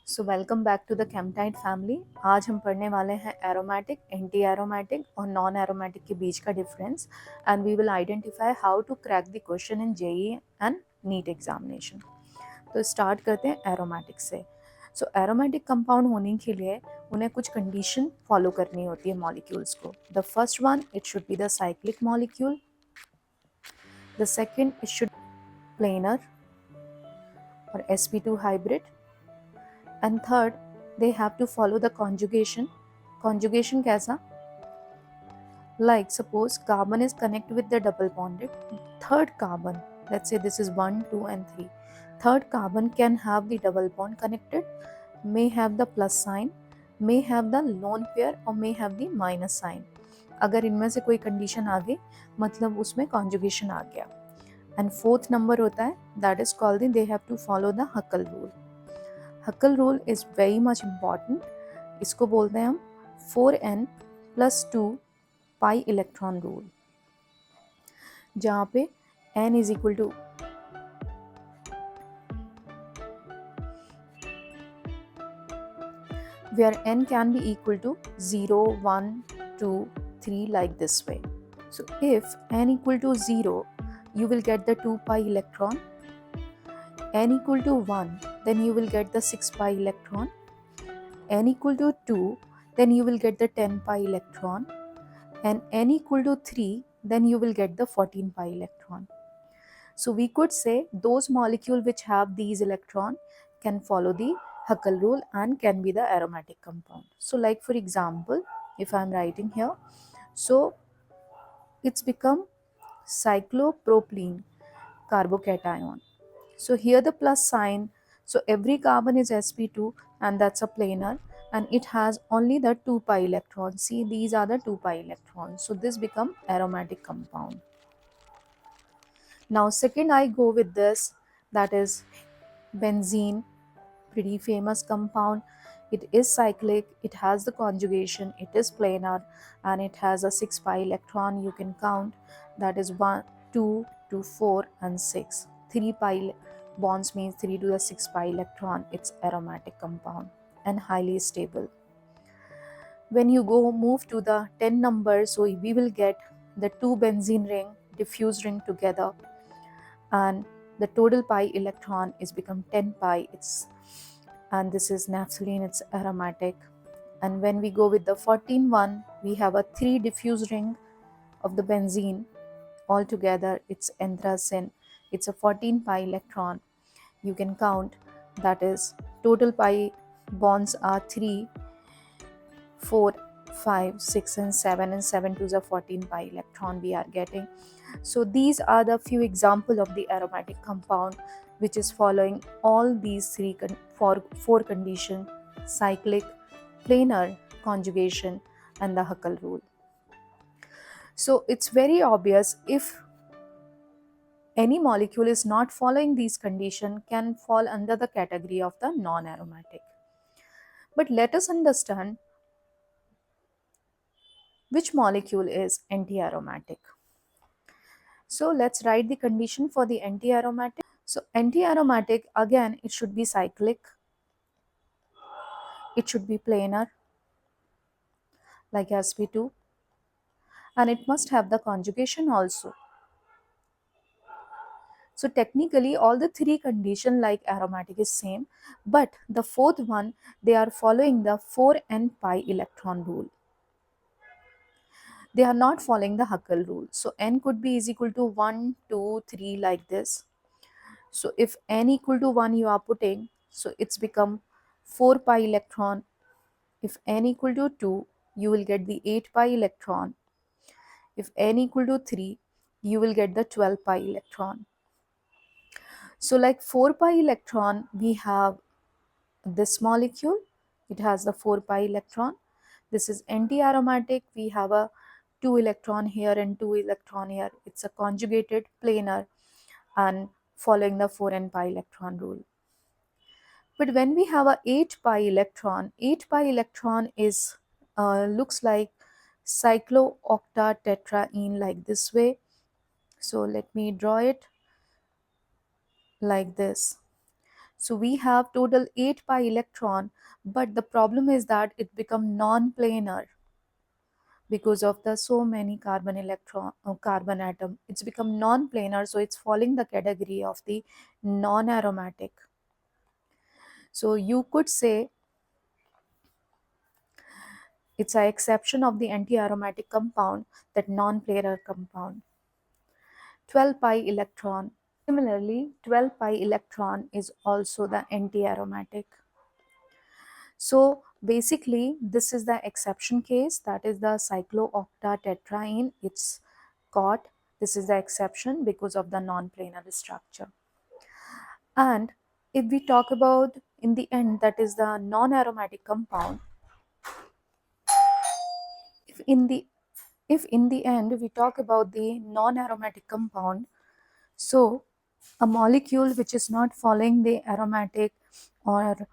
So welcome back to the Chemtide family. आज हम पढ़ने वाले हैं एरोमेटिक, एंटी एरोमेटिक और नॉन एरोमेटिक के बीच का difference and we will identify how to crack the question in JEE and NEET examination. तो स्टार्ट करते हैं एरोमेटिक से। सो एरोमेटिक कंपाउंड होने के लिए उन्हें कुछ कंडीशन फॉलो करनी होती है मॉलिक्यूल्स को। The first one, it should be the cyclic molecule. The second, it should planar और sp2 hybrid. And third, they have to follow the conjugation. Conjugation kaisa? Like suppose carbon is connected with the double bonded. Third carbon, let's say this is 1, 2 and 3. Third carbon can have the double bond connected, may have the plus sign, may have the lone pair or may have the minus sign. अगर इनमें से कोई condition आ गई मतलब उसमें conjugation आ गया. And fourth number होता है that is called they have to follow the Huckel rule. Huckel rule is very much important. इसको बोलते हैं हम 4n+2 पाई इलेक्ट्रॉन रूल, जहाँ पे n is equal to where n can be equal to 0, 1, 2, 3 like this way. So if n equal to 0, you will get the 2 pi electron. N equal to 1, then you will get the 6 pi electron. N equal to 2, then you will get the 10 pi electron. And n equal to 3, then you will get the 14 pi electron. So we could say those molecules which have these electron can follow the Huckel rule and can be the aromatic compound. So like for example, if I am writing here, so it's become cyclopropylene carbocation. So here the plus sign, so every carbon is sp2 and that's a planar and it has only the 2 pi electrons. See, these are the 2 pi electrons. So this become aromatic compound. Now second I go with this, that is benzene, pretty famous compound. It is cyclic, it has the conjugation, it is planar and it has a 6 pi electron. You can count, that is 1, 2, 2, 4 and 6. 3 pi bonds means 3 to the 6 pi electron. It's aromatic compound and highly stable. When you go move to the 10 number, so we will get the 2 benzene ring, diffuse ring together, and the total pi electron is become 10 pi. And this is naphthalene, it's aromatic. And when we go with the 14 one, we have a 3 diffuse ring of the benzene. Altogether it's anthracene, it's a 14 pi electron. You can count, that is total pi bonds are 3, 4, 5, 6 and 7, and 7 to the 14 pi electron we are getting. So these are the few example of the aromatic compound which is following all these four conditions: cyclic, planar, conjugation and the Huckel rule. So it's very obvious if any molecule is not following these conditions can fall under the category of the non-aromatic. But let us understand which molecule is anti-aromatic. So let's write the condition for the anti-aromatic. So anti-aromatic, again it should be cyclic, it should be planar like sp2 and it must have the conjugation also. So technically all the three conditions like aromatic is same, but the fourth one they are following the 4n pi electron rule. They are not following the Huckel rule. So n could be is equal to 1, 2, 3 like this. So if n equal to 1 you are putting, so it's become 4 pi electron. If n equal to 2, you will get the 8 pi electron. If n equal to 3, you will get the 12 pi electron. So like 4 pi electron, we have this molecule. It has the 4 pi electron. This is anti-aromatic. We have a 2 electron here and 2 electron here. It's a conjugated planar and following the 4n pi electron rule. But when we have a 8 pi electron is looks like cyclooctatetraene like this way. So let me draw it like this. So we have total 8 pi electron, but the problem is that it become non-planar because of the so many carbon atom. It's become non-planar, so it's falling the category of the non-aromatic. So you could say it's an exception of the anti-aromatic compound, that non-planar compound. 12 pi electron. Similarly, 12 pi electron is also the anti-aromatic. So basically, this is the exception case, that is the cyclooctatetraene. It's caught. This is the exception because of the non-planar structure. And if we talk about in the end, that is the non-aromatic compound. If in the if in the end we talk about the non-aromatic compound, so a molecule which is not following the aromatic or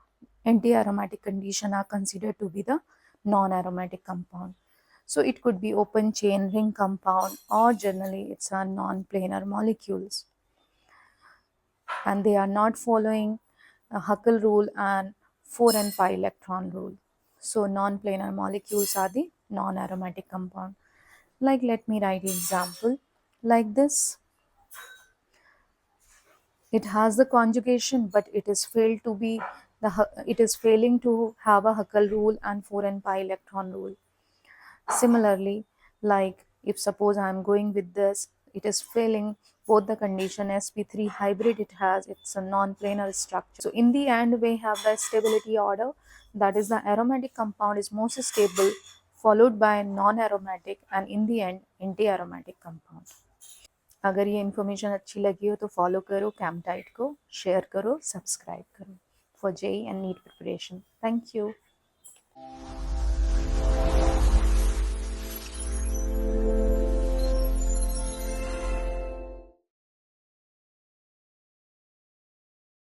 anti-aromatic condition are considered to be the non-aromatic compound. So it could be open chain ring compound, or generally it's a non-planar molecules, and they are not following a Huckel rule and 4n pi electron rule. So non-planar molecules are the non-aromatic compound. Like, let me write example like this. It has the conjugation, but it is failed to be it is failing to have a Huckel rule and 4n pi electron rule. Similarly, like if suppose I am going with this, it is failing both the condition. sp3 hybrid, it has, it's a non-planar structure. So in the end we have the stability order, that is the aromatic compound is most stable, followed by non-aromatic, and in the end anti-aromatic compound. अगर ये information अच्छी लगी हो तो follow करो कैमटाइट को, share करो, subscribe करो for JEE and NEET preparation. Thank you.